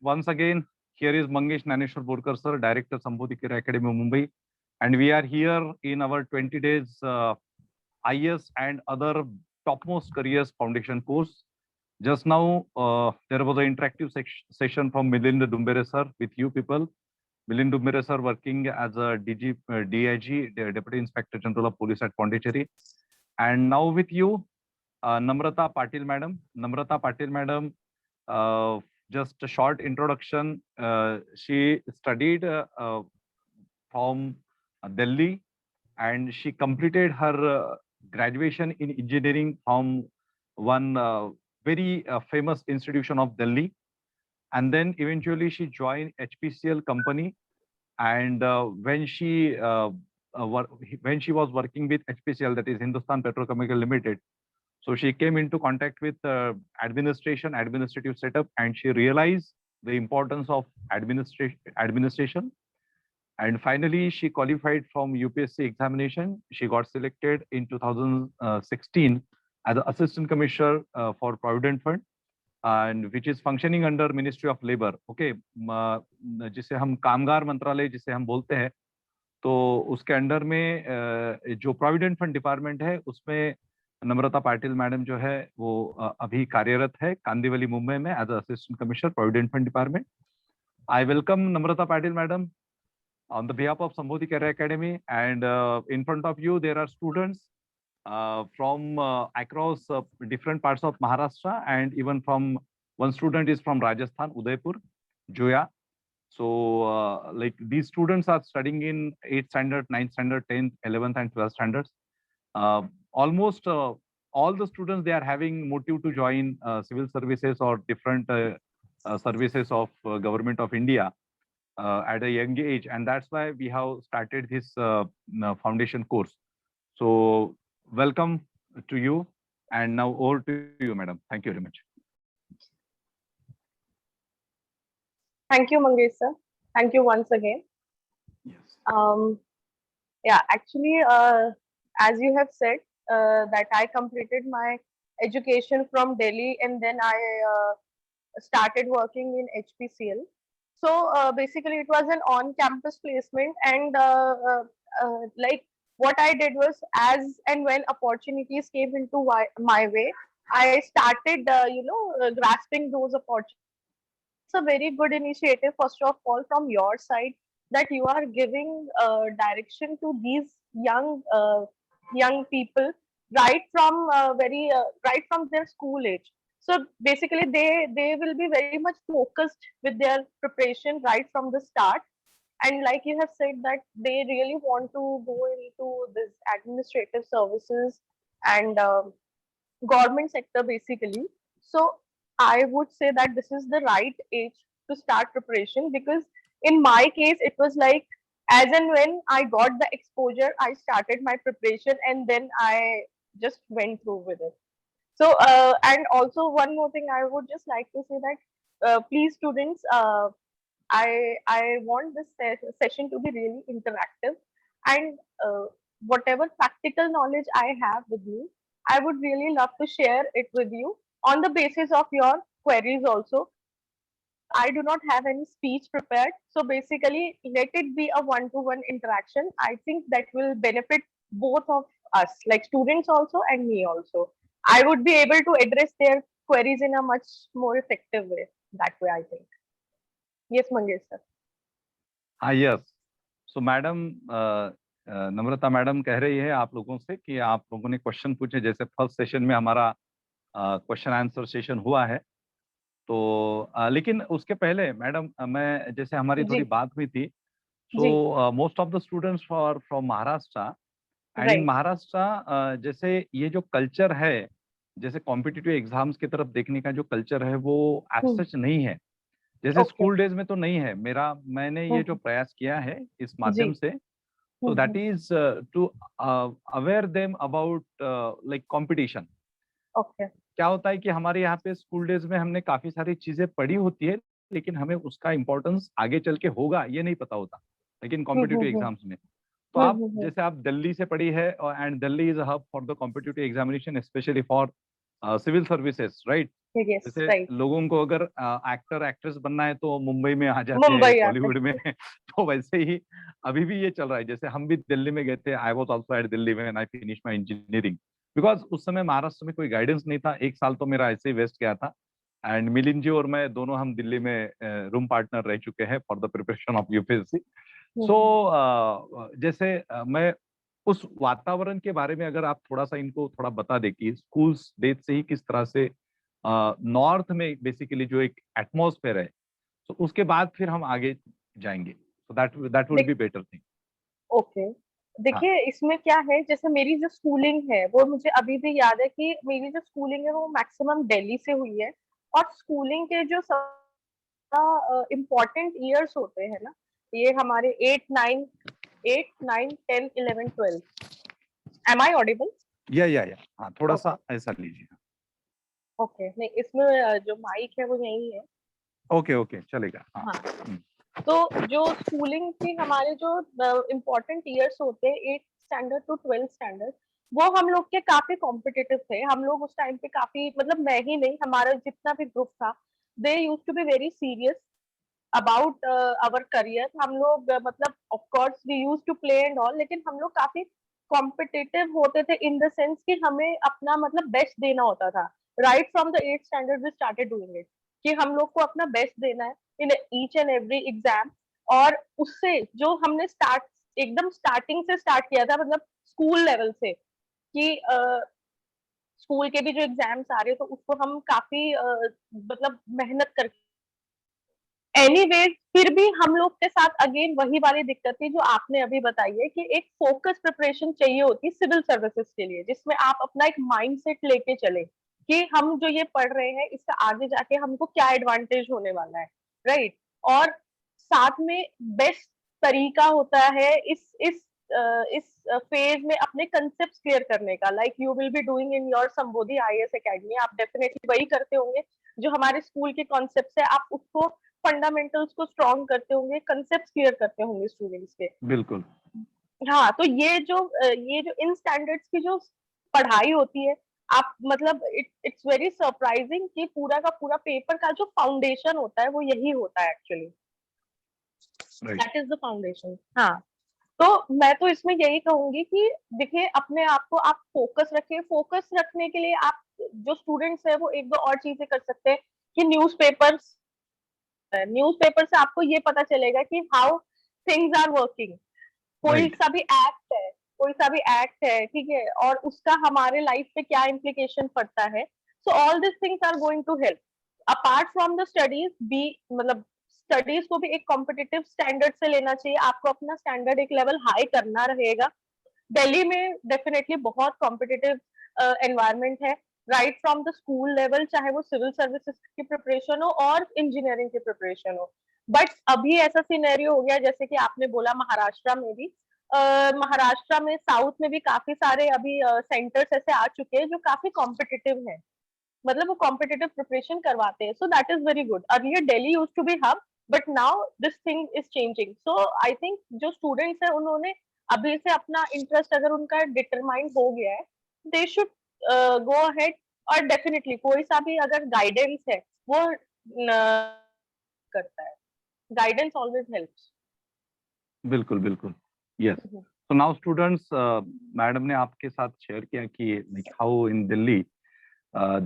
once again, here is Mangesh Naneshwar Borkar sir, Director Sambodhi Career Academy Mumbai, and we are here in our 20 days IS and other topmost careers foundation course. Just now, there was an interactive session from Milind Dumbere sir with you people. Milind Dumbere sir working as a DIG, Deputy Inspector General of Police at Pondicherry. And now with you, Namrata Patil madam. Namrata Patil madam, just a short introduction. She studied from Delhi, and she completed her graduation in engineering from one very famous institution of Delhi. And then eventually she joined HPCL company. And when she was working with HPCL, that is Hindustan Petrochemical Limited, so she came into contact with administrative setup, and she realized the importance of administration. And finally, she qualified from UPSC examination. She got selected in 2016 as the Assistant Commissioner for Provident Fund, and which is functioning under Ministry of Labor. Okay, जिसे हम कामगार मंत्रालय जिसे हम बोलते हैं, तो उसके अंडर में जो प्रोविडेंट फंड डिपार्टमेंट है, उसमें नम्रता पाटिल मैडम जो है वो अभी कार्यरत है कांदिवली मुंबई में as assistant commissioner provident fund department. I welcome Namrata Patil madam on the behalf of Sambodhi Career Academy, and in front of you there are students from across different parts of Maharashtra, and even from one student is from Rajasthan, Udaipur, Joya. So like these students are studying in 8th standard, 9th standard, 10th, 11th and 12th standards. Almost all the students, they are having motive to join civil services or different services of government of India at a young age, and that's why we have started this foundation course. So welcome to you, and now over to you, madam. Thank you very much. Thank you, Mangesh sir. Thank you once again. Yes. Yeah, actually, as you have said, that I completed my education from Delhi, and then I started working in HPCL. So basically, it was an on-campus placement, and like what I did was, as and when opportunities came into my way, I started, grasping those opportunities. It's a very good initiative, first of all, from your side, that you are giving direction to these young people right from right from their school age. So basically, they will be very much focused with their preparation right from the start. And like you have said, that they really want to go into this administrative services and government sector basically. So I would say that this is the right age to start preparation, because in my case it was like, as and when I got the exposure, I started my preparation, and then I just went through with it. So and also one more thing I would just like to say, that please students, I want this session to be really interactive, and whatever practical knowledge I have with me, I would really love to share it with you on the basis of your queries also. I do not have any speech prepared. So basically, let it be a one-to-one interaction. I think that will benefit both of us, like students also and me also. I would be able to address their queries in a much more effective way. That way, I think. Yes, Mangesh sir. Yes. So madam Namrata madam कह रही है आप लोगों से कि आप लोगों ने क्वेश्चन पूछे, जैसे फर्स्ट सेशन में हमारा क्वेश्चन आंसर सेशन हुआ है, तो लेकिन उसके पहले मैडम, मैं जैसे हमारी थोड़ी बात हुई थी, so most of the students for from Maharashtra, and in Maharashtra जैसे ये जो कल्चर है, जैसे कॉम्पिटिटिव एग्जाम्स की तरफ देखने का जो कल्चर है, वो एज सच नहीं है, जैसे स्कूल डेज में तो नहीं है. मैंने ये जो प्रयास किया है इस माध्यम से, so that is to aware them about like competition. Okay. क्या होता है कि हमारे यहाँ पे स्कूल डेज में हमने काफी सारी चीजें पढ़ी होती है, लेकिन हमें उसका इम्पोर्टेंस आगे चल के होगा ये नहीं पता होता, लेकिन कॉम्पिटिटिव एग्जाम्स में तो आप जैसे आप दिल्ली से पढ़ी है, and Delhi is a hub for the competitive examination, specially for civil services, right? yes, जैसे right. लोगों को अगर एक्टर एक्ट्रेस बनना है तो मुंबई में आ जाते हैं, मुंबई आते बॉलीवुड में। तो वैसे ही अभी भी ये चल रहा है। जैसे हम भी दिल्ली में गए थे, I was also at Delhi when I finish my engineering, because उस समय महाराष्ट्र में कोई गाइडेंस नहीं था। एक साल तो मेरा ऐसे ही वेस्ट गया था। एंड मिलिंद जी और मैं दोनों हम दिल्ली में रूम पार्टनर रह चुके हैं for the preparation of UPSC. So जैसे मैं उस वातावरण के बारे में अगर आप थोड़ा सा इनको थोड़ा बता दें कि स्कूल्स डेज से ही किस तरह से नॉर्थ में बेसिकली जो एक एटमॉस्फेयर है, तो उसके बाद फिर हम आगे जाएंगे। So that would be better thing. Okay, देखिए इसमें क्या है, जैसे मेरी जो स्कूलिंग है वो मुझे अभी भी याद है कि मेरी जो स्कूलिंग है वो मैक्सिमम दिल्ली से हुई है। और स्कूलिंग के जो इम्पोर्टेंट ईयर्स होते हैं ना, ये हमारे 8 9 10 11 12। Am I audible? या हाँ, थोड़ा सा ओके ऐसा लीजिए। ओके, नहीं इसमें जो माइक है वो यही है। ओके ओके, चलेगा। हाँ। हाँ, तो जो स्कूलिंग के हमारे जो इम्पोर्टेंट ईयर्स होते हैं 8 स्टैंडर्ड टू 12 स्टैंडर्ड, वो हम लोग के काफी कॉम्पिटिटिव थे। हम लोग उस टाइम पे काफी, मतलब मैं ही नहीं, हमारा जितना भी ग्रुप था, they use to be very serious about our career. हम लोग मतलब of course we use to play and all, लेकिन हम लोग काफी कॉम्पिटिटिव होते थे इन द सेंस कि हमें अपना मतलब बेस्ट देना होता था। Right from the 8 standard we started doing it, कि हम लोग को अपना बेस्ट देना है in each and every exam. और उससे जो हमने एकदम स्टार्टिंग से स्टार्ट किया था, मतलब स्कूल लेवल से, कि स्कूल के भी जो एग्जाम्स आ रहे, तो उसको हम काफी मतलब मेहनत कर, एनीवेज फिर भी हम लोग के साथ अगेन वही वाली दिक्कत थी जो आपने अभी बताई है, कि एक फोकस प्रिपरेशन चाहिए होती है सिविल सर्विसेज के लिए, जिसमें आप अपना एक माइंडसेट लेके चले कि हम जो ये पढ़ रहे हैं इसका आगे जाके हमको क्या एडवांटेज होने वाला है, राइट? और साथ में बेस्ट तरीका होता है इस फेज में अपने कंसेप्ट क्लियर करने का। Like you will be doing in your Sambodhi IAS academy, आप डेफिनेटली वही करते होंगे जो हमारे स्कूल के कॉन्सेप्ट है, आप उसको फंडामेंटल्स को स्ट्रॉन्ग करते होंगे, कंसेप्ट क्लियर करते होंगे स्टूडेंट्स के। बिल्कुल। हाँ, तो ये जो इन स्टैंडर्ड्स की जो पढ़ाई होती है, आप मतलब इट्स वेरी सरप्राइजिंग कि पूरा का पूरा पेपर का जो फाउंडेशन होता है वो यही होता है actually, that is the foundation. हाँ, तो मैं तो इसमें यही कहूंगी कि देखिए अपने आप को आप फोकस रखें। फोकस रखने के लिए आप जो स्टूडेंट्स है वो एक दो और चीजें कर सकते हैं, कि न्यूज़पेपर से आपको ये पता चलेगा कि हाउ थिंग्स आर वर्किंग। कोई राइट। सा भी एक्ट है, ठीक है, और उसका हमारे लाइफ पे क्या इम्प्लीकेशन पड़ता है। So all this things are going to help apart from the studies बी, मतलब स्टडीज को भी एक कॉम्पिटिटिव स्टैंडर्ड से लेना चाहिए। आपको अपना स्टैंडर्ड एक लेवल हाई करना रहेगा। दिल्ली में डेफिनेटली बहुत कॉम्पिटिटिव एनवायरनमेंट है, right from the school level, चाहे वो सिविल सर्विसेज की प्रिपरेशन हो और इंजीनियरिंग की प्रिपरेशन हो। बट अभी ऐसा सिनेरियो हो गया, जैसे कि आपने बोला महाराष्ट्र में भी, महाराष्ट्र में साउथ में भी काफी सारे अभी सेंटर्स ऐसे आ चुके हैं जो काफी कॉम्पिटिटिव है, मतलब वो कॉम्पिटिटिव प्रिपरेशन करवाते हैं। So that is very good. Earlier Delhi used to be hub, but now this thing is changing. So I think जो स्टूडेंट्स है उन्होंने अभी से अपना इंटरेस्ट अगर उनका डिटरमाइन हो गया है, दे शुड गो अहेड। और डेफिनेटली कोई सा भी अगर गाइडेंस है वो करता है, गाइडेंस ऑलवेज हेल्प्स। बिल्कुल बिल्कुल। यस। तो नाउ स्टूडेंट्स, मैडम ने आपके साथ शेयर किया कि like how in Delhi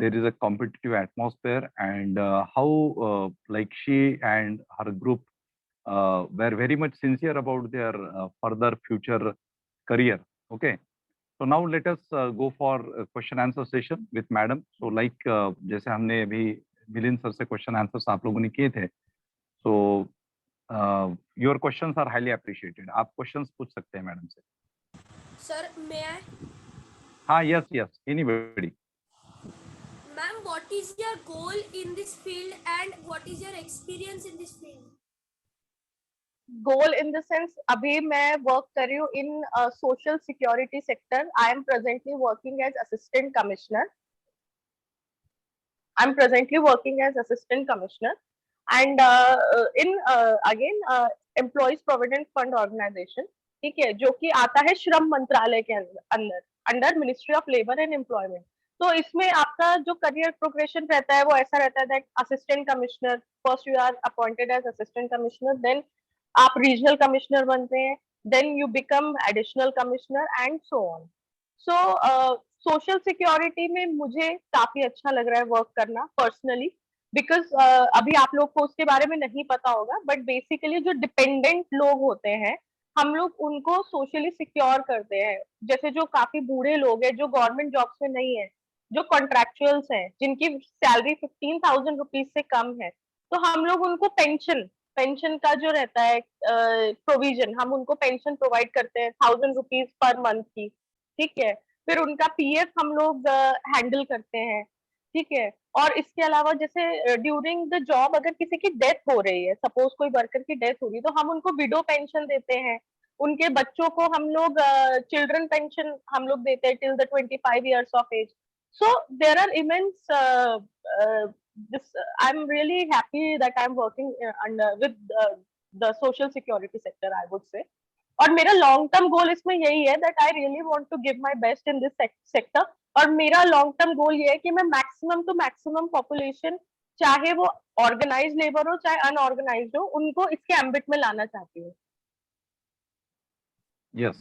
there is a competitive atmosphere, and how like she and her group were very much sincere about their further future career. Okay, so now let us go for a question answer session with madam. So like जैसे हमने अभी Milind sir से question answers आप लोगों ने किए थे, so your questions are highly appreciated. आप क्वेश्चंस पूछ सकते हैं मैडम से। Sir may I? हाँ, yes yes, anybody. Ma'am, what is your goal in this field and what is your experience in this field? Goal in the sense, अभी मैं work कर रही हूँ in social security sector. I am presently working as assistant commissioner. I'm presently working as assistant commissioner, and in again employees provident fund organization, ठीक है, जो कि आता है श्रम मंत्रालय के अंदर, under ministry of labour and employment. तो इसमें आपका जो करियर प्रोग्रेशन रहता है वो ऐसा रहता है that assistant commissioner, first you are appointed as assistant commissioner, then आप रीजनल कमिश्नर बनते हैं, then you become additional commissioner and so on. So social security में मुझे काफी अच्छा लग रहा है वर्क करना पर्सनली, बिकॉज अभी आप लोग को उसके बारे में नहीं पता होगा, बट बेसिकली जो डिपेंडेंट लोग होते हैं हम लोग उनको सोशली सिक्योर करते हैं. जैसे जो काफी बूढ़े लोग हैं जो गवर्नमेंट जॉब्स में नहीं है, जो कॉन्ट्रैक्चुअल्स हैं, जिनकी सैलरी 15,000 रुपीज से कम है, तो हम लोग उनको पेंशन पेंशन का जो रहता है प्रोविजन, हम उनको पेंशन प्रोवाइड करते हैं 1,000 रुपीज पर मंथ की. ठीक है. फिर उनका पीएफ हम लोग हैंडल करते हैं. ठीक है. और इसके अलावा जैसे ड्यूरिंग द जॉब अगर किसी की डेथ हो रही है, सपोज कोई वर्कर की डेथ हो रही है, तो हम उनको विडो पेंशन देते हैं. उनके बच्चों को हम लोग चिल्ड्रन पेंशन हम लोग देते हैं till the 25 years of age. So there are immense this I'm really happy that I'm working with the social security sector, I would say. और मेरा लॉन्ग टर्म गोल इसमें यही है that I really want to give my best in this sector. और मेरा long term goal ये है कि मैं मैक्सिमम टू मैक्सिमम पॉपुलेशन, चाहे वो ऑर्गेनाइज लेबर हो चाहे अनऑर्गेनाइज्ड हो, उनको इसके एम्बिट में लाना चाहती हूँ. Yes.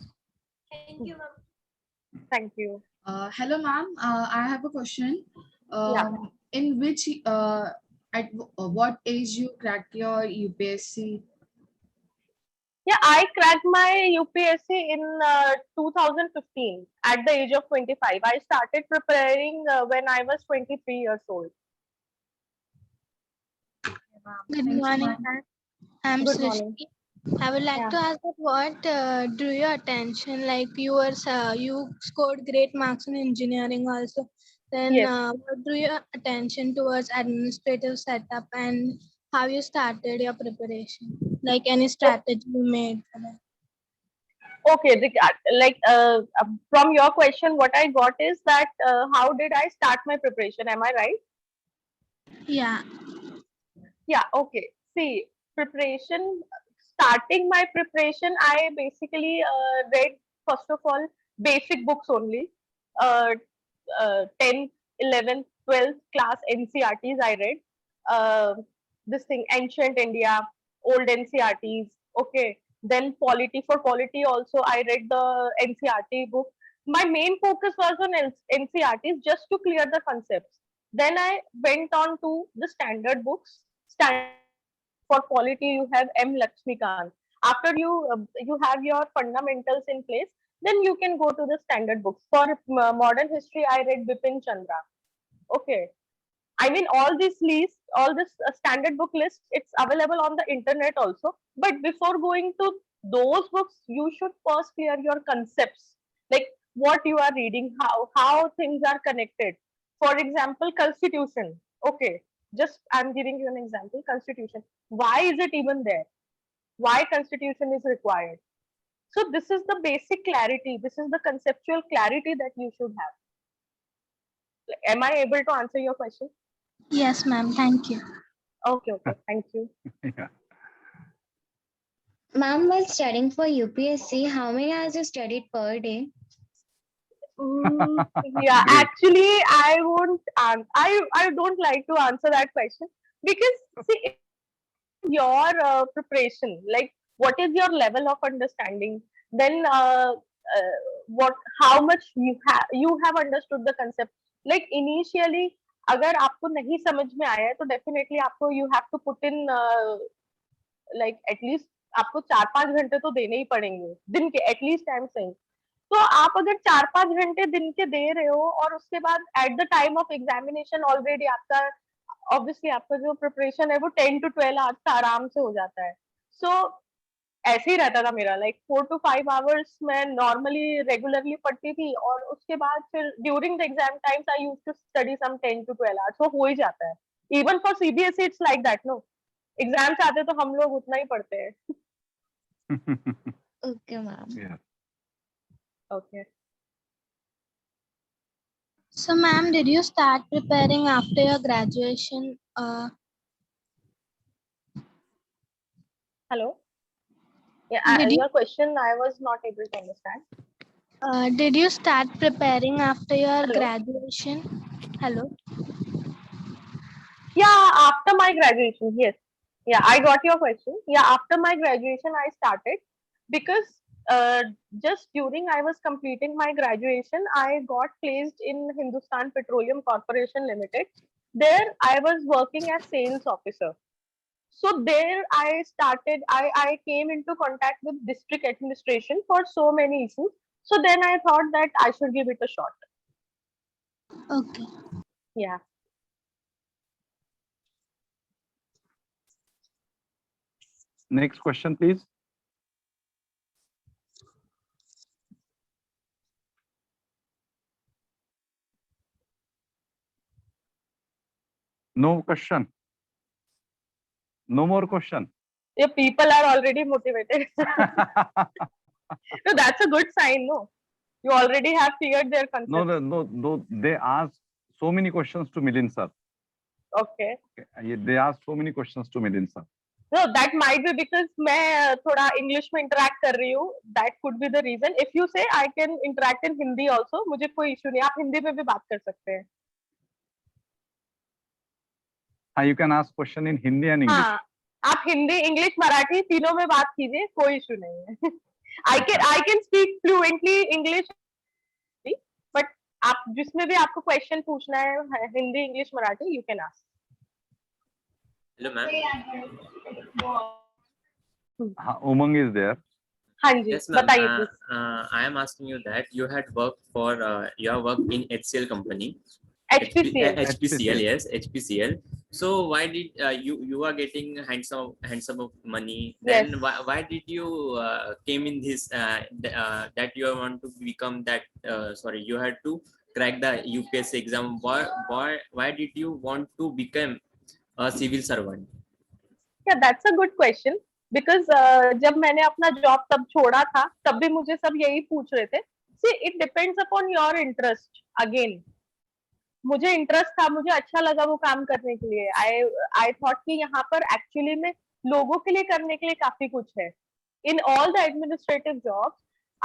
Thank you, ma'am. Thank you. Hello, ma'am. I have a question. Yeah. In which, what age you cracked your UPSC? Yeah, I cracked my UPSC in 2015 at the age of 25. I started preparing when I was 23 years old. Good morning, ma'am. I'm Good morning. Srishti. I would like Yeah. to ask that what drew your attention? Like you scored great marks in engineering also. Then Yes. what drew your attention towards administrative setup and how you started your preparation? Like any strategy you made for that? Okay, from your question, what I got is that how did I start my preparation? Am I right? Yeah. Yeah, okay. See, preparation, starting my preparation, I basically read, first of all, basic books only. 10th, 11th, 12th class NCRTs I read. This thing, Ancient India, old NCRTs. Okay. Then Polity, for Polity also, I read the NCRT book. My main focus was on NCRTs just to clear the concepts. Then I went on to the standard books. For Polity, you have M. Lakshmikant. After you have your fundamentals in place, then you can go to the standard books. For modern history, I read Bipin Chandra. Okay. I mean, all this list, all this standard book list, it's available on the internet also. But before going to those books, you should first clear your concepts, like what you are reading, how things are connected. For example, Constitution. Okay, just I'm giving you an example. Constitution. Why is it even there? Why Constitution is required? So this is the basic clarity. This is the conceptual clarity that you should have. Am I able to answer your question? Yes, ma'am. Thank you. Okay, thank you. Yeah. Ma'am, while studying for UPSC, how many hours you studied per day? Yeah, Great. actually, I won't. I don't like to answer that question because see, your preparation, like what is your level of understanding, then what, how much you have understood the concept. Like initially, अगर आपको नहीं समझ में आया है तो definitely आपको you have to put in like at least आपको 4-5 घंटे तो देने ही पड़ेंगे दिन के, एटलीस्ट आई एम सेइंग. तो आप अगर 4-5 घंटे दिन के दे रहे हो और उसके बाद at the time of examination already आपका ऑब्वियसली आपका जो प्रिपरेशन है वो 10 to 12 आवर्स का आराम से हो जाता है. सो ऐसे ही रहता था मेरा, लाइक 4 to 5 आवर्स मैं नॉर्मली रेगुलरली पढ़ती थी और उसके बाद फिर during the exam times I used to study some 10 to 12 hours. वो हो ही जाता है. Even for CBSE it's like that. No, exams आते तो हम लोग उतना ही पढ़ते हैं. Okay, ma'am. Yeah. Okay. So, ma'am, did you start preparing after your graduation? Hello. Yeah, Did you- your question I was not able to understand. Did you start preparing after your Hello? graduation? Hello. Yeah, after my graduation, yes. Yeah, I got your question. Yeah, after my graduation, I started because just during I was completing my graduation, I got placed in Hindustan Petroleum Corporation Limited. There, I was working as sales officer. So there, I came into contact with district administration for so many issues. So then I thought that I should give it a shot. Okay. Yeah. Next question, please. No question. No more question. Yeah, people are already motivated. So that's a good sign, no? You already have cleared their No, concepts. no. They asked so many questions to Milind sir. Okay. They asked so many questions to Milind sir. No, that might be because मैं थोड़ा English में interact कर रही हूँ. That could be the reason. If you say I can interact in Hindi also, मुझे कोई issue नहीं. आप हिंदी में भी बात कर सकते हैं. You can ask question in Hindi and English. हाँ, आप हिंदी, इंग्लिश, मराठी तीनों में बात कीजिए, कोई इशू नहीं है. I can speak fluently English, but आप जिसमें भी आपको क्वेश्चन पूछना है Hindi, English, Marathi, you can ask. Hello, ma'am. Umang is there. हाँ जी, Yes, ma'am. बताइए please. I am asking you that you had worked for you have worked in HCL company. HPCL. HPCL, yes, HPCL. So why did you are getting handsome of money? Then Yes. why did you came in this that you want to become that? Sorry, you had to crack the UPSC exam. Why did you want to become a civil servant? Yeah, that's a good question. Because जब मैंने अपना job तब छोड़ा था, तब भी मुझे सब यही पूछ रहे थे. See, it depends upon your interest. Again, मुझे इंटरेस्ट था, मुझे अच्छा लगा वो काम करने के लिए. I thought कि यहाँ पर एक्चुअली में लोगों के लिए करने के लिए काफी कुछ है. In all the administrative jobs,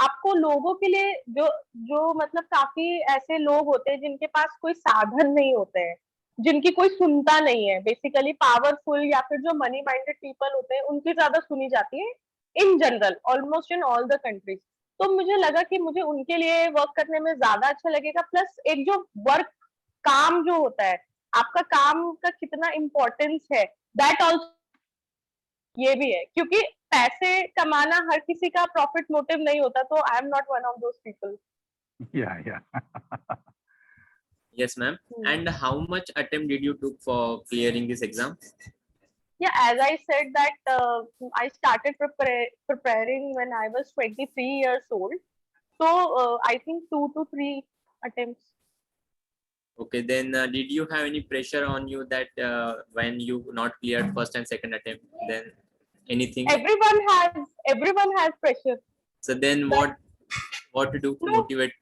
आपको लोगों के लिए जो मतलब काफी ऐसे लोग होते हैं जिनके पास कोई साधन नहीं होते हैं, जिनकी कोई सुनता नहीं है. बेसिकली पावरफुल या फिर जो मनी माइंडेड पीपल होते हैं, उनकी ज्यादा सुनी जाती है in general, almost in all the countries. तो मुझे लगा कि मुझे उनके लिए वर्क करने में ज्यादा अच्छा लगेगा. प्लस एक जो वर्क काम जो होता है, आपका काम का कितना इम्पोर्टेंस है, दैट ऑल्सो ये भी है. क्योंकि पैसे कमाना हर किसी का प्रॉफिट मोटिव नहीं होता. तो I am not one of those people. Yeah. Yes, ma'am. And how much attempt did you took for clearing this exam? Yeah, as I said that I started preparing when I was 23 years old. So I think 2 to 3 attempts. Okay, then did you have any pressure on you that when you not cleared first and second attempt, then anything? Everyone has pressure. So then what to do to No. motivate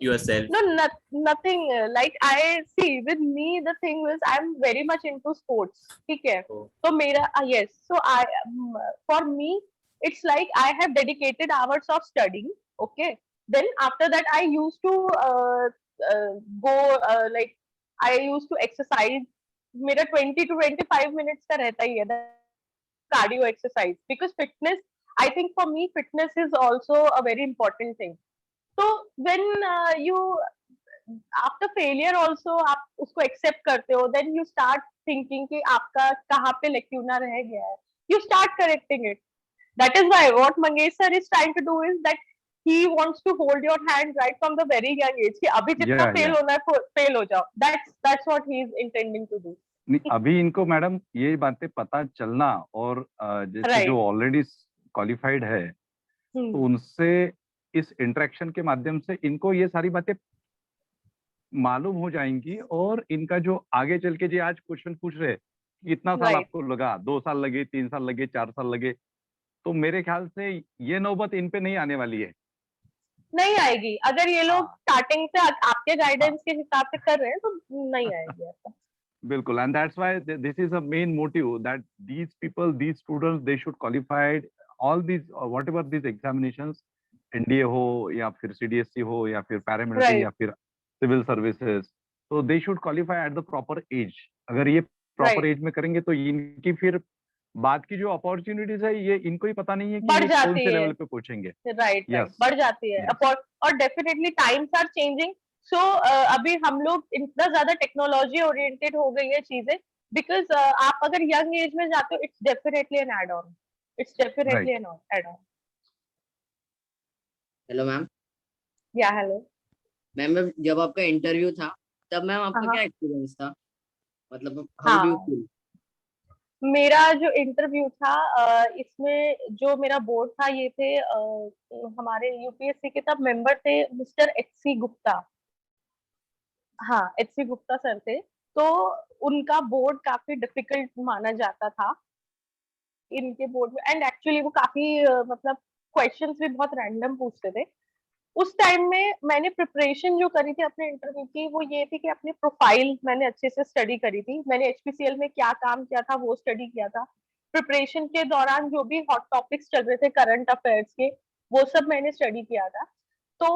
yourself? No, nothing. Like I see with me, the thing was I'm very much into sports. ठीक है. Oh. So मेरा yes. So for me, it's like I have dedicated hours of studying. Okay. Then after that, I used to go like I used to exercise. मेरा 20 to 25 minutes का रहता ही है cardio exercise, because fitness, I think for me fitness is also a very important thing. So when you after failure also आप उसको accept करते हो, then you start thinking कि आपका कहाँ पे lacuna रह गया है. You start correcting it. That is why what Mangesh sir is trying to do is that he wants to hold your hand right from the very young age कि अभी जितना fail होना है fail हो जाओ. That's what he is intending to do. नहीं, अभी इनको मैडम ये बातें पता चलना और जैसे जो ऑलरेडी क्वालिफाइड है, तो उनसे इस इंटरेक्शन के माध्यम से इनको ये सारी बातें मालूम हो जाएंगी. और इनका जो आगे चल के जो आज क्वेश्चन पूछ रहे कितना साल आपको लगा, 2 साल लगे, 3 साल लगे, 4 साल लगे, तो मेरे ख्याल से ये नौबत इन पे नहीं आने वाली है. नहीं आएगी. अगर ये लोग स्टार्टिंग से आपके गाइडेंस के हिसाब से कर रहे हैं तो नहीं आएगी ऐसा. बिल्कुल. And that's why this is a main motive that these people, these students, they should qualify all these whatever these examinations, NDA हो या फिर सीडीएससी हो या फिर पैरामिलिट्री Right. या फिर सिविल सर्विसेज, तो they should qualify at the proper age. अगर ये प्रॉपर Right. एज में करेंगे तो इनकी फिर बाद की जो अपॉर्चुनिटीज है ये इनको ही पता नहीं है कि बढ़ ये कौन जाती से है। लेवल पे पहुंचेंगे। Right right, Yes. बढ़ जाती है। Yes. और डेफिनेटली टाइम्स आर चेंजिंग, सो अभी हम लोग इतना ज्यादा टेक्नोलॉजी ओरिएंटेड हो गई है चीजें, बिकॉज आप अगर यंग एज में जाते हो, it's definitely an add on, it's definitely an add on. Hello ma'am. या हेलो मैम जब आपका इंटरव्यू था तब मैम आपका हाँ। क्या एक्सपीरियंस था, मतलब हाउ डू यू हाँ, फील? मेरा जो इंटरव्यू था इसमें जो मेरा बोर्ड था ये थे हमारे यूपीएससी के तब मेंबर थे मिस्टर एच.सी. गुप्ता। हाँ, एच.सी. गुप्ता सर थे। तो उनका बोर्ड काफी डिफिकल्ट माना जाता था इनके बोर्ड में, एंड एक्चुअली वो काफी मतलब क्वेश्चंस भी बहुत रैंडम पूछते थे। उस टाइम में मैंने प्रिपरेशन जो करी थी अपने इंटरव्यू की, वो ये थी कि अपनी प्रोफाइल मैंने अच्छे से स्टडी करी थी। मैंने एचपीसीएल में क्या काम किया था वो स्टडी किया था। प्रिपरेशन के दौरान जो भी हॉट टॉपिक्स चल रहे थे करंट अफेयर्स के, वो सब मैंने स्टडी किया था। तो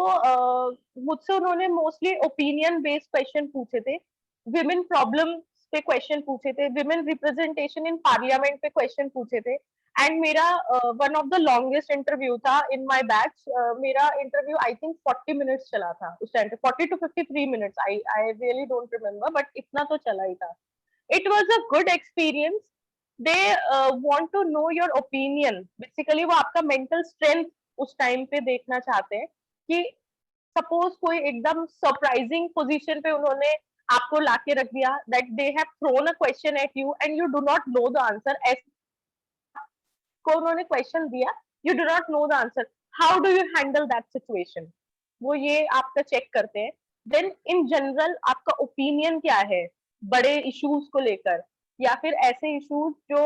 मुझसे उन्होंने मोस्टली ओपिनियन बेस्ड क्वेश्चन पूछे थे, विमेन प्रॉब्लम पे क्वेश्चन पूछे थे, विमेन रिप्रेजेंटेशन इन पार्लियामेंट पे क्वेश्चन पूछे थे। एंड मेरा one of the longest interview था इन माय बैच। मेरा इंटरव्यू आई थिंक 40 मिनट्स चला था उस टाइम पे, 40 to 53 minutes, I really don't remember, but इतना तो चला ही था। It was a good experience. They want to know your opinion, basically वो आपका मेंटल स्ट्रेंथ उस टाइम पे देखना चाहते हैं कि सपोज कोई एकदम सरप्राइजिंग पोजीशन पे उन्होंने आपको लाके रख दिया, that they have thrown a question at you and you do not know the answer. को उन्होंने क्वेश्चन दिया, you do not know the answer, how do you handle that situation, वो ये आपका चेक करते हैं। देन इन जनरल आपका opinion क्या है बड़े इश्यूज को लेकर, या फिर ऐसे इश्यूज जो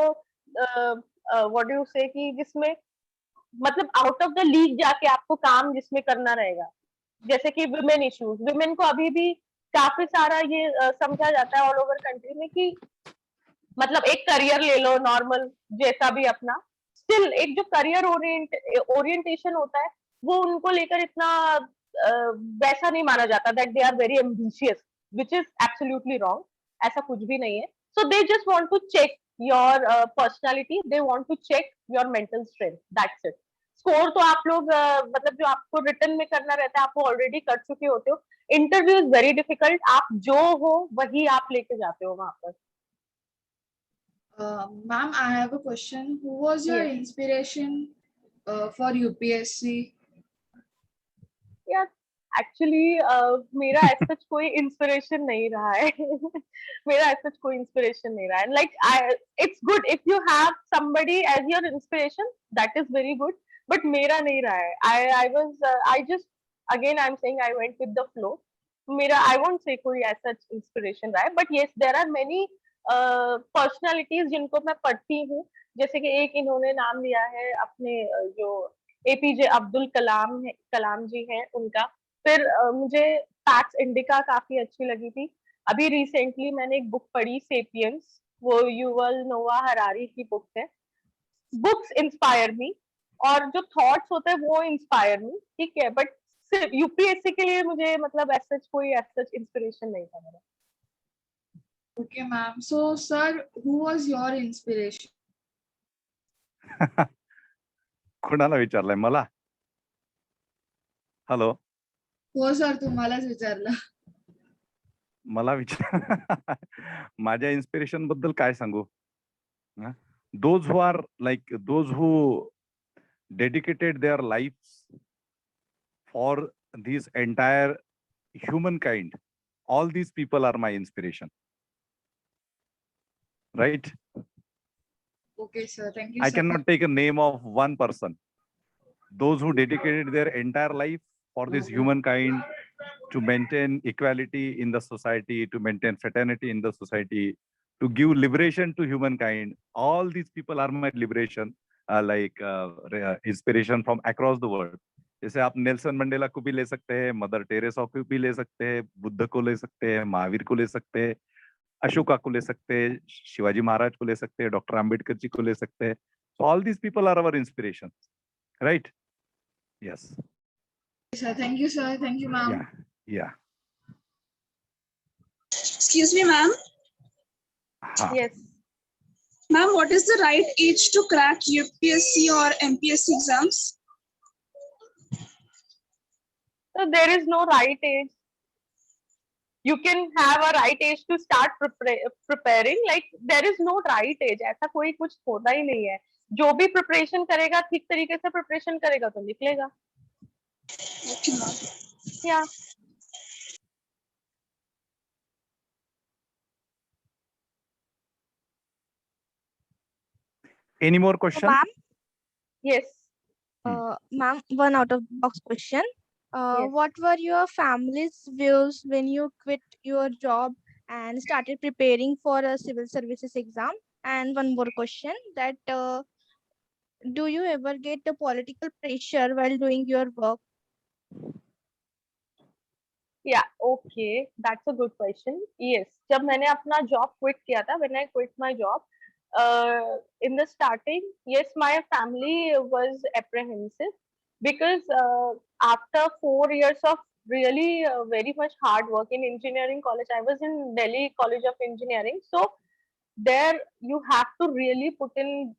व्हाट डू यू से कि जिसमें मतलब आउट ऑफ द लीग जाके आपको काम जिसमें करना रहेगा, जैसे कि विमेन इश्यूज। विमेन को अभी भी काफी सारा ये समझा जाता है ऑल ओवर कंट्री में कि मतलब एक करियर ले लो नॉर्मल जैसा भी अपना, स्टिल एक जो करियर ओरिएंटेशन होता है वो उनको लेकर इतना वैसा नहीं माना जाता, that they are very ambitious, which is absolutely wrong. ऐसा कुछ भी नहीं है। So they just want to check your personality, they want to check your mental strength, that's it. Score तो आप लोग मतलब जो आपको रिटर्न में करना रहता है आप वो ऑलरेडी कर चुके होते हो। इंटरव्यू इज वेरी डिफिकल्ट, आप जो हो वही आप लेके जाते हो वहां पर। Ma'am, I have a question. Who was your Yes. inspiration for UPSC? यार एक्चुअली मेरा ऐसा कोई इंस्पिरेशन नहीं रहा है मेरा ऐसा कोई इंस्पिरेशन नहीं रहा है। Like I, it's good if you have somebody as your inspiration, that is very good, but मेरा नहीं रहा है। I was I just again I am saying I went with the flow. मेरा आई वोंट से कोई ऐसा inspiration रहा है, but yes there are many personalities जिनको मैं पढ़ती हूँ। जैसे कि एक इन्होंने नाम लिया है अपने जो एपीजे अब्दुल कलाम है, कलाम जी हैं उनका। फिर मुझे पैक्स इंडिका काफी अच्छी लगी थी। अभी रिसेंटली मैंने एक बुक पढ़ी सेपियंस, वो युवल नोआ हरारी की बुक है। बुक्स इंस्पायर मी, और जो थॉट्स होते हैं वो इंस्पायर मी, ठीक है, बट सिर्फ यूपीएससी के लिए मुझे मतलब ऐसा कोई ऐसा इंस्पिरेशन नहीं था मेरा। Okay, ma'am. So, sir, who was your inspiration? कुणाला विचारलंय? मला? हॅलो, हो सर, तुम्हालाच विचारलं. मला विचार माझ्या इन्स्पिरेशन बद्दल काय सांगू? Those who are like those who dedicated their life for this entire humankind, all these people are my inspiration, right? Okay, sir. Thank you, I sir. cannot take a name of one person. Those who dedicated their entire life for this humankind, to maintain equality in the society, to maintain fraternity in the society, to give liberation to humankind. All these people are my liberation, inspiration from across the world. जैसे आप Nelson Mandela को भी ले सकते हैं, mother Teresa को भी ले सकते हैं, बुद्ध को ले सकते हैं, महावीर को ले सकते हैं, अशोका को ले सकते हैं, शिवाजी महाराज को ले सकते हैं, डॉक्टर अंबेडकर जी को ले सकते हैं. So all these people are our inspirations, right? Yes. Sir, thank you, sir. Thank you, ma'am. Yeah, yeah. Excuse me, ma'am. Ha. Yes. Ma'am, what is the right age to crack UPSC or MPSC exams? So there is no right age. You can have a right age to start preparing. Like there is no right age. ऐसा कोई कुछ होता ही नहीं है. जो भी preparation करेगा ठीक तरीके से preparation करेगा तो निकलेगा. Okay, ma'am. Yeah. Any more So, question? ma'am, Yes. ma'am, one out of the box question. Yes. What were your family's views when you quit your job and started preparing for a civil services exam? And one more question, that do you ever get the political pressure while doing your work? Yeah, okay, that's a good question. Yes, जब मैंने अपना job quit किया था, when I quit my job, in the starting, yes, my family was apprehensive because after 4 years of really very much hard work in engineering college, I was in Delhi College of Engineering, so there you have to really put in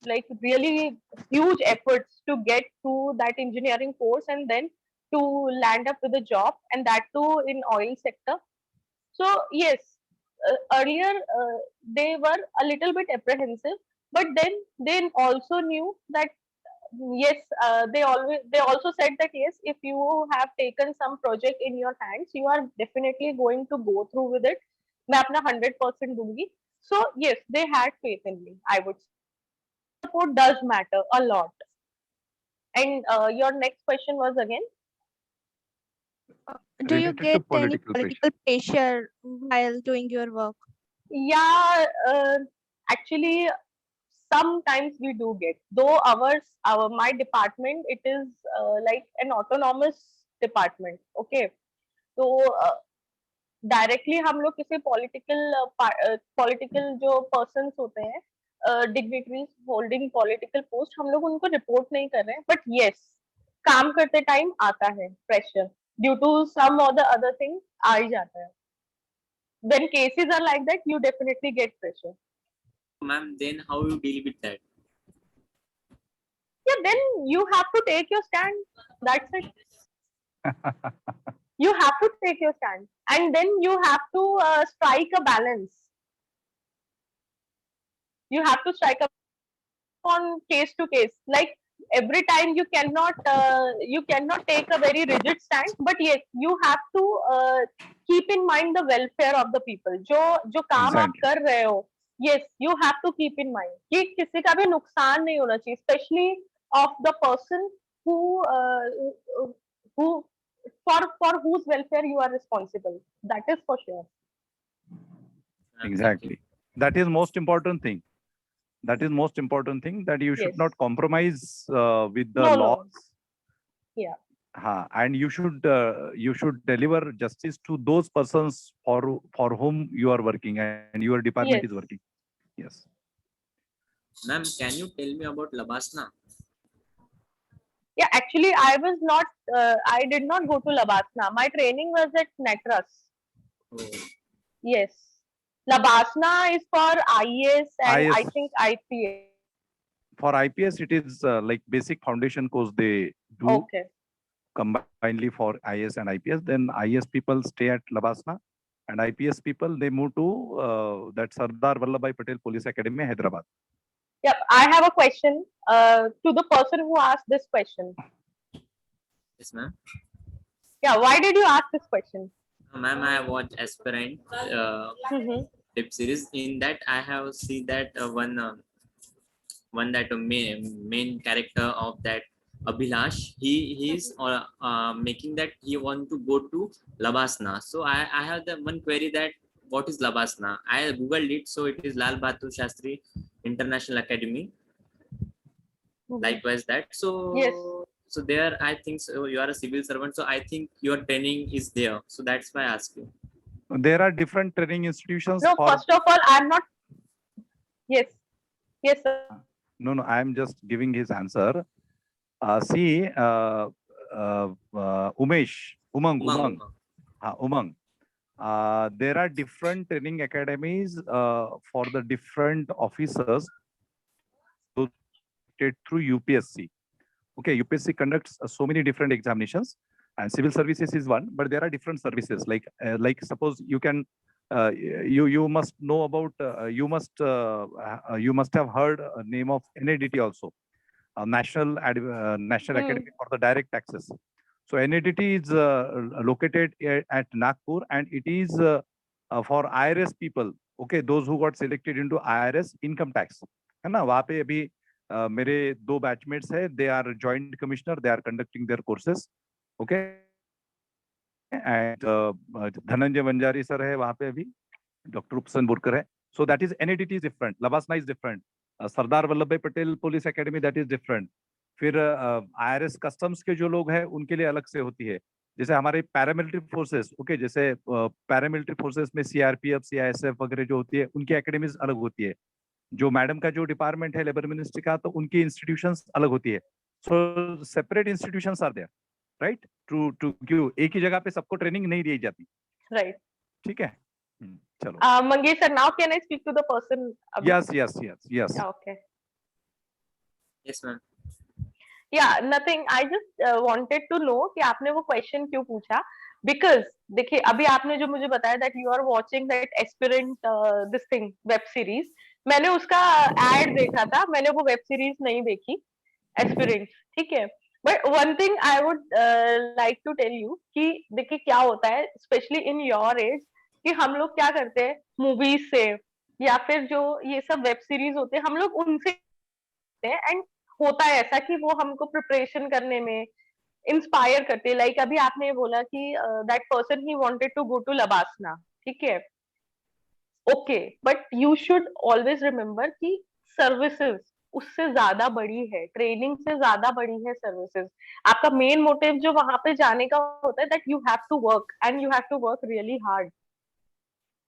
like really huge efforts to get through that engineering course and then to land up with a job, and that too in oil sector. So yes, earlier they were a little bit apprehensive, but then they also knew that yes, they also said that yes, if you have taken some project in your hands, you are definitely going to go through with it. मैं अपना 100% दूंगी. So yes, they had faith in me, I would say. Support does matter a lot. And your next question was again? Do you Related to get any political pressure. political pressure while doing your work? Yeah, actually, sometimes we do get. Though my department, it is like an autonomous department. Okay, so directly हम लोग किसी political जो persons होते हैं dignitaries holding political post, हम लोग उनको report नहीं कर रहे हैं, बट यस काम करते टाइम आता है प्रेशर ड्यू टू सम और द अदर थिंग आ ही जाता है. When cases are like that, you definitely get pressure. Ma'am, then how you deal with that? Yeah, then you have to take your stand. That's it. You have to take your stand, and then you have to strike a balance. You have to strike a on case to case. Like every time you cannot take a very rigid stand, but yes, you have to keep in mind the welfare of the people. जो काम आप Exactly. कर रहे हो, yes, you have to keep in mind कि किसी का भी नुकसान नहीं होना चाहिए, especially of the person who for whose welfare you are responsible. That is for sure. Exactly. That is most important thing. That is most important thing, that you should Yes. not compromise with the No, no. laws. Yeah. And you should deliver justice to those persons for whom you are working and your department Yes. is working. Yes. Ma'am, can you tell me about Labasna? Yeah, actually, I did not go to Labasna. My training was at Netras. Oh, Yes. Labasna is for IAS and I IAS. think IPS. For IPS, it is like basic foundation course they do Okay. combinedly for IAS and IPS. Then IAS people stay at Labasna, and IPS people they move to that Sardar Vallabhbhai Patel Police Academy, Hyderabad. Yep. I have a question to the person who asked this question. yes, ma'am. Yeah. Why did you ask this question? Ma'am, I watched Aspirant Mhm. web series. In that, I have seen that one that main character of that Abhilash, he is making that he want to go to Labasna. So I have the one query that what is Labasna? I googled it, so it is Lal Bahadur Shastri International Academy. Mhm. Likewise that. So Yes. so there I think so you are a civil servant, so I think your training is there. So that's why I ask you. There are different training institutions. No. for First of all, I'm not. Yes. Yes, sir. No, I am just giving his answer. See, Umang. Umang. Umang. There are different training academies for the different officers through UPSC. Okay, UPSC conducts so many different examinations, and civil services is one, but there are different services. Like suppose you can, you must know about, you must have heard name of NADT also, National Academy for the Direct Taxes. So NADT is located at Nagpur, and it is for IRS people. Okay, those who got selected into IRS income tax. है ना, वहाँ पे अभी मेरे 2 batchmates है, they are joint commissioner, they are conducting their courses. Okay, and Dhananjay Vanjari sir है वहाँ पे अभी, डॉक्टर उपसन बुरकर है. So that is NADT is different, Labasna is different, Sardar Vallabh भाई Patel police academy that is different. फिर IRS कस्टम्स के जो लोग हैं उनके लिए अलग से होती है. जैसे हमारे पैरामिलिट्री फोर्सेस, ओके, जैसे पैरामिलिट्री फोर्सेस में CRPF, CISF वगैरह जो होती है, उनकी एकेडमीज अलग होती है. जो मैडम का जो डिपार्टमेंट है लेबर मिनिस्ट्री का, तो उनकी इंस्टीट्यूशंस अलग होती है. So separate institutions are there, right, to give. एक ही जगह पे सबको ट्रेनिंग नहीं दी जाती. Right. ठीक है, चलो. Mangesh sir, now can I speak to the person? Yes. Yeah, okay. Yes, ma'am. Yeah, nothing. I just wanted to know कि आपने वो question क्यों पूछा? Because देखिए, अभी आपने जो मुझे बताया that you are watching that aspirant this thing web series. मैंने उसका ad देखा था, मैंने वो web series नहीं देखी, aspirant, ठीक है? But one thing I would like to tell you कि देखिए क्या होता है, especially in your age, कि हम लोग क्या करते हैं movies से या फिर जो ये सब web series होते हैं, हम लोग उनसे एंड होता है ऐसा कि वो हमको प्रिपरेशन करने में इंस्पायर करते हैं. लाइक अभी आपने बोला कि that person he wanted to go to LBSNAA, ठीक है, okay, but you should always remember कि सर्विसेज उससे ज्यादा बड़ी है, ट्रेनिंग से ज्यादा बड़ी है सर्विसेज. आपका मेन मोटिव जो वहां पे जाने का होता है that you have to work and you have to work really hard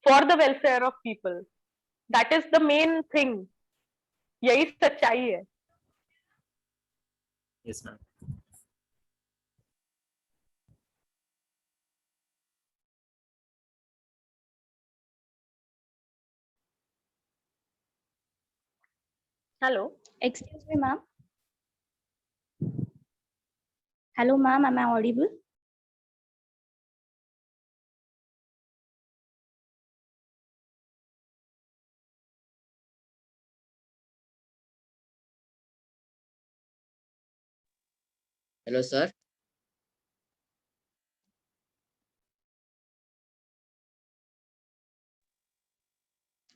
for the welfare of people. That is the main thing. यही सच्चाई है. Yes, ma'am. Hello. Excuse me, ma'am. Hello, ma'am. Am I audible? Hello, sir.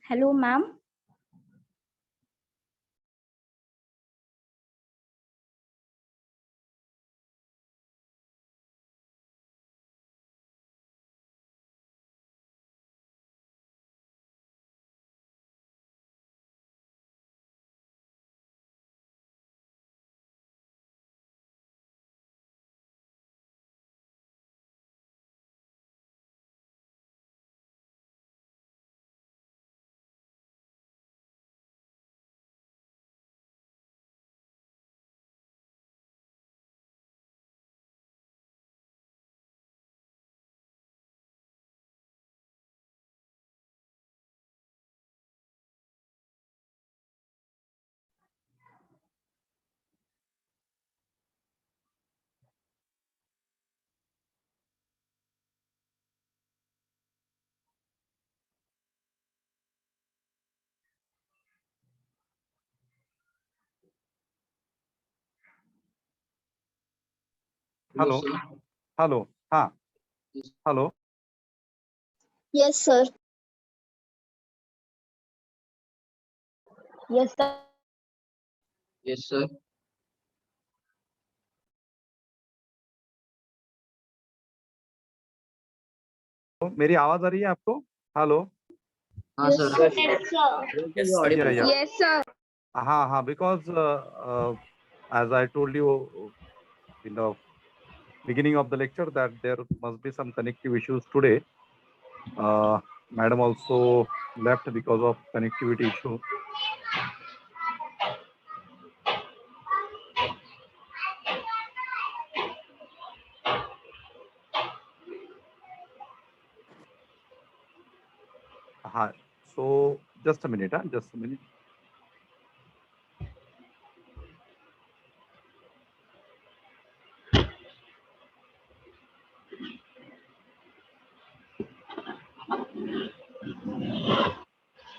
Hello, ma'am. Hello, hello, हाँ, hello. Yes, sir. Yes, sir. Yes, sir. मेरी आवाज आ रही है आपको? Hello. हाँ Yes, sir. sir. Yes, Audible. Yeah. Yes, sir. हाँ, because as I told you in the beginning of the lecture that there must be some connective issues today. Madam also left because of connectivity issue. हाँ, so just a minute, just a minute.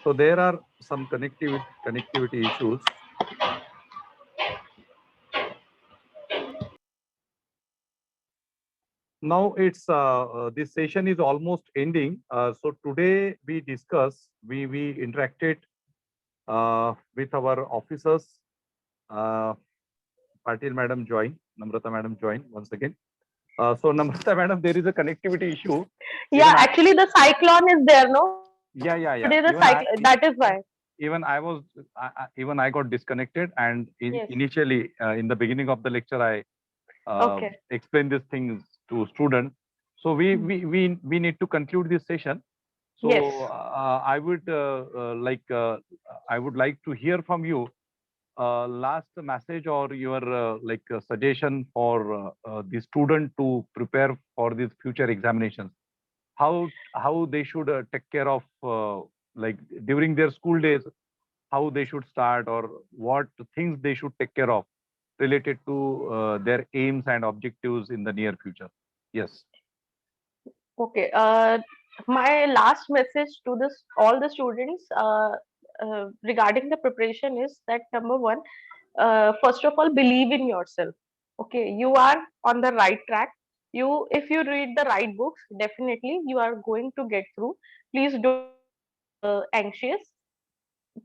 So there are some connectivity issues. Now it's this session is almost ending. So today we interacted with our officers. Patil madam joined, Namrata madam joined once again. So Namrata madam, there is a connectivity issue. Yeah, actually the cyclone is there, no? Yeah. Today the cyclone, that is why. Even I got disconnected, and Yes. initially in the beginning of the lecture I Okay. explain these things to students. So we need to conclude this session. So Yes. I would like to hear from you last message or your suggestion for the student to prepare for these future examinations. How they should take care of like during their school days, how they should start, or what things they should take care of related to their aims and objectives in the near future. Yes. Okay. My last message to all the students regarding the preparation is that number one, first of all, believe in yourself. Okay, you are on the right track. If you read the right books, definitely you are going to get through. Please don't anxious.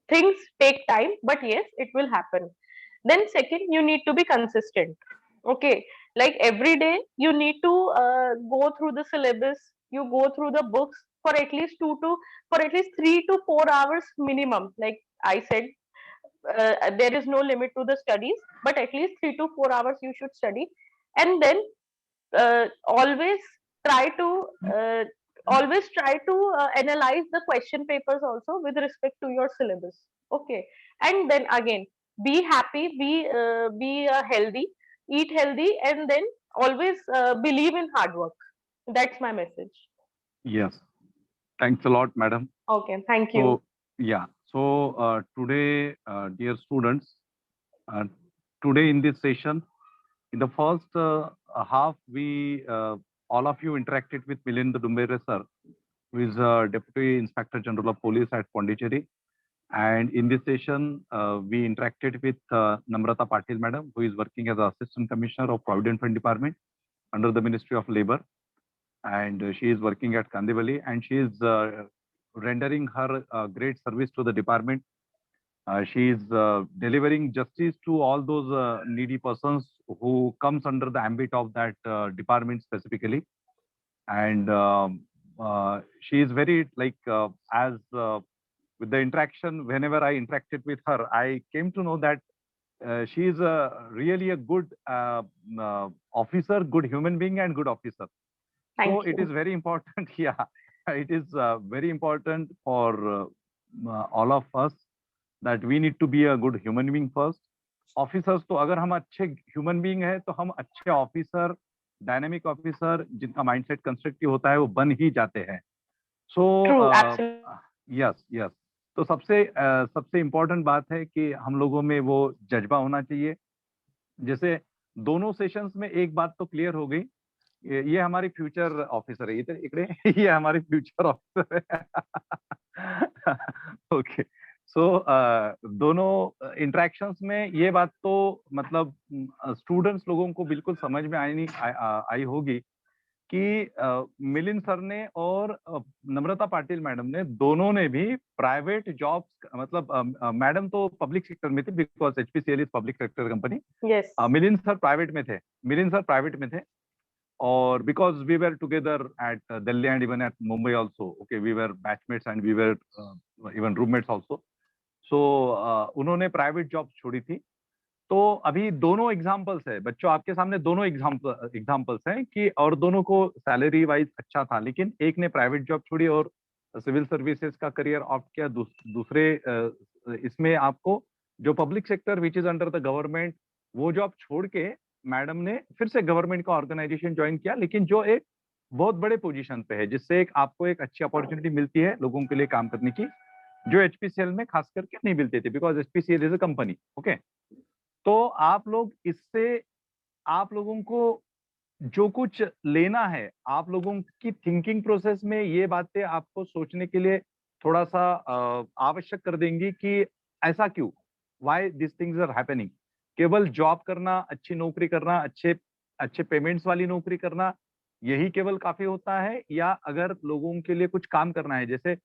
Things take time, but yes, it will happen. Then second, you need to be consistent. Okay, like every day you need to go through the syllabus, you go through the books for at least 3 to 4 hours minimum. Like I said, there is no limit to the studies, but at least 3 to 4 hours you should study. And then always try to uh, analyze the question papers also with respect to your syllabus. Okay, and then again, be happy, be healthy, eat healthy, and then always believe in hard work. That's my message. Yes. Thanks a lot, madam. Okay, thank you. So yeah. So today, dear students, today in this session, in the first half, we all of you interacted with Milind Dumbere sir, who is Deputy Inspector General of Police at Pondicherry. And in this session, we interacted with Namrata Patil madam, who is working as Assistant Commissioner of Provident Fund Department under the Ministry of Labor. And she is working at Kandivali, and she is rendering her great service to the department. She is delivering justice to all those needy persons who comes under the ambit of that department specifically. And she is very as with the interaction, whenever I interacted with her, I came to know that she is really a good officer, good human being, and good officer. So it is very important. Yeah, it is very important for all of us that we need to be a good human being first. Officers, तो अगर हम अच्छे human being है तो हम अच्छे officer, dynamic officer जिनका mindset constructive होता है वो बन ही जाते हैं. So yes. तो सबसे important बात है कि हम लोगों में वो जज्बा होना चाहिए. जैसे दोनों सेशंस में एक बात तो क्लियर हो गई, ये हमारी फ्यूचर ऑफिसर है, इकड़े ये हमारी फ्यूचर ऑफिसर है. ओके, सो दोनों इंटरेक्शंस में ये बात तो मतलब स्टूडेंट्स लोगों को बिल्कुल समझ में आई होगी कि मिलिंद सर ने और नम्रता पाटिल मैडम ने दोनों ने भी प्राइवेट जॉब्स, मतलब मैडम तो पब्लिक सेक्टर में थे because HPCL is public sector company. Milind sir private में थे और because we were together at Delhi and even at Mumbai also. Okay, we were batchmates and we were even roommates also. So उन्होंने private job छोड़ी थी. तो अभी दोनों examples है बच्चों, आपके सामने दोनों एग्जांपल्स हैं कि और दोनों को सैलरी वाइज अच्छा था, लेकिन एक ने प्राइवेट जॉब छोड़ी और सिविल सर्विसेज का करियर ऑप्ट किया. दूसरे इसमें आपको जो public sector which is under the government, वो जॉब छोड़ के मैडम ने फिर से गवर्नमेंट का ऑर्गेनाइजेशन ज्वाइन किया, लेकिन जो एक बहुत बड़े पोजीशन पे है, जिससे एक आपको एक अच्छी अपॉर्चुनिटी मिलती है लोगों के लिए काम करने की, जो एचपीसीएल में खास करके नहीं मिलते थे, because HPCL is a company. Okay, तो आप लोग इससे, आप लोगों को जो कुछ लेना है, आप लोगों की थिंकिंग प्रोसेस में ये बातें आपको सोचने के लिए थोड़ा सा आवश्यक कर देंगी कि ऐसा क्यों, why this things are happening. केवल जॉब करना, अच्छी नौकरी करना, अच्छे अच्छे पेमेंट्स वाली नौकरी करना, यही केवल काफी होता है, या अगर लोगों के लिए कुछ काम करना है, जैसे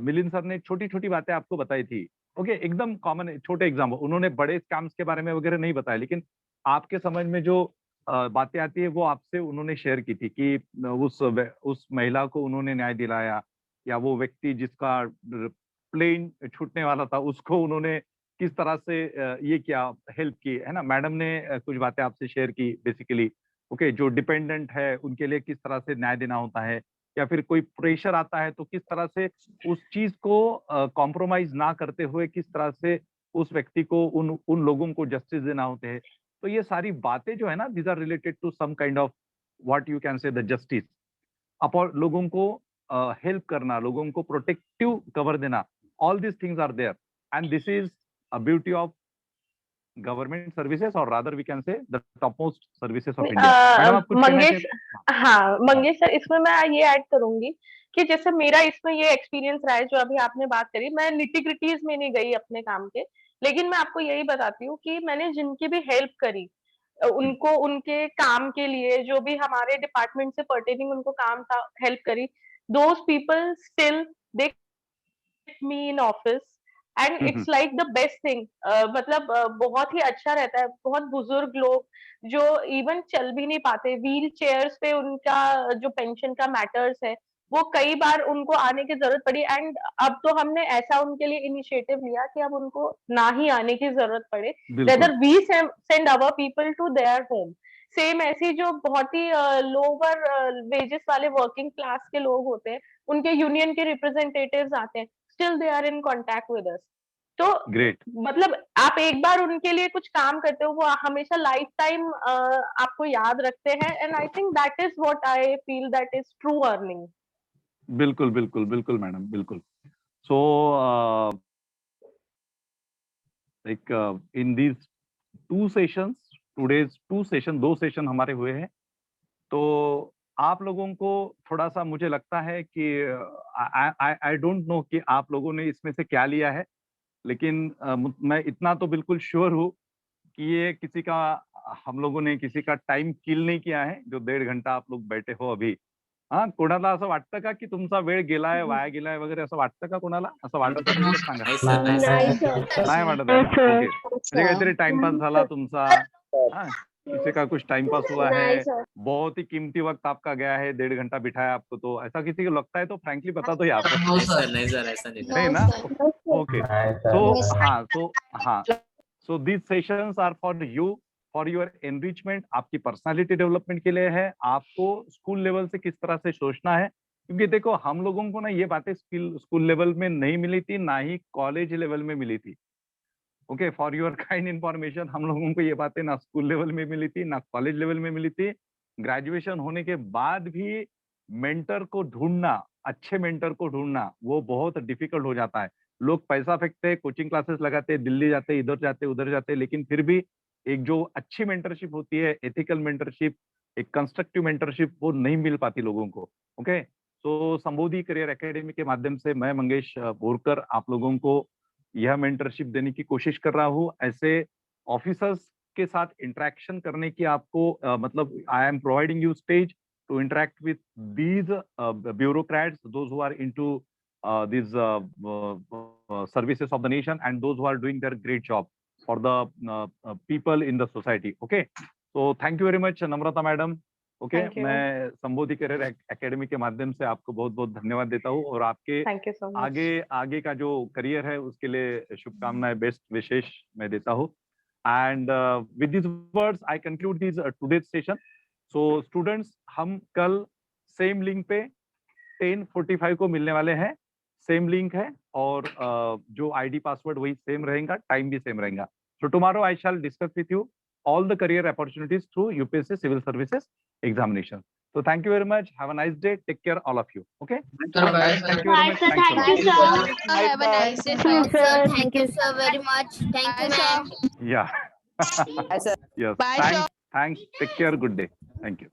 मिलिंद सर ने छोटी छोटी बातें आपको बताई थी। ओके, एकदम कॉमन छोटे एग्जाम्पल, उन्होंने बड़े स्कैम्स के बारे में वगैरह नहीं बताया, लेकिन आपके समझ में जो बातें आती है वो आपसे उन्होंने शेयर की थी कि उस महिला को उन्होंने न्याय दिलाया, या वो व्यक्ति जिसका प्लेन छूटने वाला था उसको उन्होंने किस तरह से ये किया, हेल्प की, है ना। मैडम ने कुछ बातें आपसे शेयर की बेसिकली। ओके, जो डिपेंडेंट है उनके लिए किस तरह से न्याय देना होता है, या फिर कोई प्रेशर आता है तो किस तरह से उस चीज को कॉम्प्रोमाइज ना करते हुए किस तरह से उस व्यक्ति को, उन उन लोगों को जस्टिस देना होते हैं। तो ये सारी बातें जो है ना, these are related to some kind of what you can say the justice, upon लोगों को हेल्प करना, लोगों को प्रोटेक्टिव कवर देना, all this things are there, and this is a beauty of government services, और rather we can say the top most services of India. Madam आप कुछ कहना मंगेश, चाहते हैं? हाँ मंगेश सर, इसमें मैं ये ऐड करूंगी कि जैसे मेरा इसमें ये एक्सपीरियंस रहा है जो अभी आपने बात करी, मैं निटी-ग्रिटीज में नहीं गई अपने काम के, लेकिन मैं आपको यही बताती हूँ कि मैंने जिनकी भी हेल्प करी, उनको उनके काम के लिए जो भी हमारे डिपार्टमेंट से पर्टेनिंग उनको काम था, हेल्प करी, those people still they me in office and it's like the best thing. मतलब बहुत ही अच्छा रहता है। बहुत बुजुर्ग लोग जो इवन चल भी नहीं पाते, व्हील चेयर्स पे उनका जो पेंशन का मैटर्स है, वो कई बार उनको आने की जरूरत पड़ी, एंड अब तो हमने ऐसा उनके लिए इनिशिएटिव लिया कि अब उनको ना ही आने की जरूरत पड़े, बिल्कुल, rather we send our people to their home. Same ऐसी जो बहुत ही लोअर वेजेस वाले वर्किंग क्लास के लोग होते हैं, उनके यूनियन के रिप्रेजेंटेटिव्स आते हैं, still they are in contact with us. तो ग्रेट। मतलब आप एक बार उनके लिए कुछ काम करते हो, वो हमेशा लाइफ टाइम आपको याद रखते हैं, and I think that is what I feel that is true earning. बिल्कुल बिल्कुल बिल्कुल मैडम, बिल्कुल। So like in these 2 sessions, today's 2 session, 2 session हमारे हुए हैं, तो आप लोगों को थोड़ा सा मुझे लगता है कि आई डोंट नो कि आप लोगों ने इसमें से क्या लिया है, लेकिन मैं इतना तो बिल्कुल श्योर हूँ कि ये किसी का, हम लोगों ने किसी का टाइम किल नहीं किया है, जो 1.5 घंटा आप लोग बैठे हो अभी। हां, कोणाला असं वाटतं का की तुमचा वेळ गेलाय, वाया गेलाय वगैरे, असं वाटतं का कोणाला? असं वाटत असेल तर सांगा. नाही सर, नाही नाही सर. सर. नाही वाटत आहे ना? ओके, म्हणजे काहीतरी टाइमपास नहीं झाला सर. तुमचा, हाँ, किसी का कुछ टाइम पास हुआ नहीं है, सर. बहुत ही कीमती वक्त आपका गया है, 1.5 घंटा बिठाया आपको, तो ऐसा किसी को लगता है तो फ्रैंकली बता दो यहाँ पर। नाही सर, नाही सर, ऐसा नहीं था. नहीं No, ना? sir. No, sir. Okay, No, so sir. हाँ, so these sessions are for you, for your enrichment, आपकी पर्सनालिटी डेवलपमेंट के लिए है, आपको स्कूल लेवल से किस तरह से सोचना है, क्योंकि देखो हम लोगों को ना ये बातें स्कूल लेवल में नहीं मिली थी, ना ही कॉलेज लेवल में मिली थी। Okay, for your kind information, हम लोगों को ये बातें ना स्कूल लेवल में मिली थी, ना कॉलेज लेवल में मिली थी। ग्रेजुएशन होने के बाद भी मेंटर को ढूंढना, अच्छे मेंटर को ढूंढना, वो बहुत डिफिकल्ट हो जाता है। लोग पैसा फेंकते हैं, कोचिंग क्लासेस लगाते हैं, दिल्ली जाते हैं, इधर जाते हैं, उधर जाते हैं, लेकिन फिर भी एक जो अच्छी मेंटरशिप होती है, एथिकल मेंटरशिप, एक कंस्ट्रक्टिव मेंटरशिप, वो नहीं मिल पाती लोगों को। ओके, तो संबोधि करियर एकेडमी के माध्यम से मैं मंगेश बोरकर आप लोगों को यह मेंटरशिप देने की कोशिश कर रहा हूँ। ऐसे ऑफिसर्स के साथ इंटरेक्शन करने की आपको मतलब I am providing you stage to interact with these bureaucrats, those who are into these services of the nation, and those who are doing their great job for the people in the society. Okay, so thank you very much Namrata madam. Okay, Thank you. मैं संबोधि career academy के माध्यम से आपको बहुत बहुत धन्यवाद देता हूँ, और आपके थैंक यू सो मच। आगे का जो करियर है उसके लिए शुभकामनाएं, बेस्ट विशेष मैं देता हूँ। And with this words I conclude this today's session. So students, हम कल सेम लिंक पे 10:45 को मिलने वाले हैं। सेम लिंक है, और जो आईडी पासवर्ड वही सेम रहेगा, टाइम भी सेम रहेगा। So tomorrow I shall discuss with you all the career opportunities through UPSC Civil Services examination. So thank you very much. Have a nice day. Take care, all of you. Okay. Sir, bye. Thank you very much. Sir, Thanks a thank you, lot. sir. Have a nice day, Thank you, sir. sir. Thank you, sir, very much. Thank you, Bye, sir. ma'am. Yeah. Yes. Bye, sir. Thanks. Thanks. Take care. Good day. Thank you.